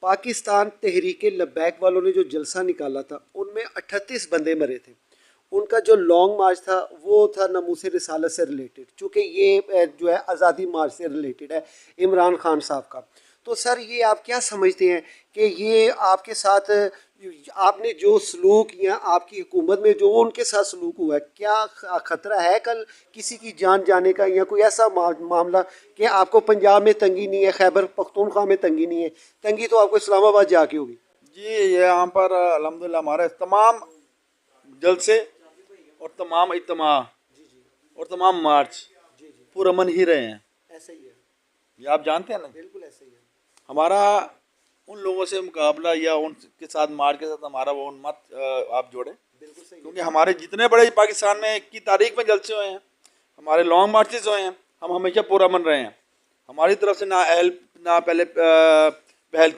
पाकिस्तान तहरीक लब्बैक वालों ने जो जलसा निकाला था उनमें 38 बंदे मरे थे। उनका जो लॉन्ग मार्च था वो था नमूस रिसालत से रिलेटेड, चूँकि ये जो है आज़ादी मार्च से रिलेटेड है इमरान खान साहब का। तो सर ये आप क्या समझते हैं कि ये आपके साथ आपने जो सलूक या आपकी हुकूमत में जो उनके साथ सलूक हुआ है, क्या ख़तरा है कल किसी की जान जाने का, या कोई ऐसा मामला कि आपको पंजाब में तंगी नहीं है, खैबर पख्तूनख्वा में तंगी नहीं है, तंगी तो आपको इस्लामाबाद जाके होगी? जी, ये यहाँ पर अल्हम्दुलिल्लाह हमारे तमाम जलसे और तमाम इज्तिमा और तमाम मार्च पुरअमन ही रहे हैं। ऐसा ही है, ये आप जानते हैं ना। बिल्कुल ऐसा ही है। हमारा उन लोगों से मुकाबला या उनके साथ मार्च के साथ हमारा वो मत आप जोड़ें, बिल्कुल सही है। क्योंकि हमारे जितने बड़े पाकिस्तान में की तारीख में जलसे हुए हैं, हमारे लॉन्ग मार्चेस हुए हैं, हम हमेशा पुरअमन रहे हैं। हमारी तरफ से ना हेल्प ना पहले पहल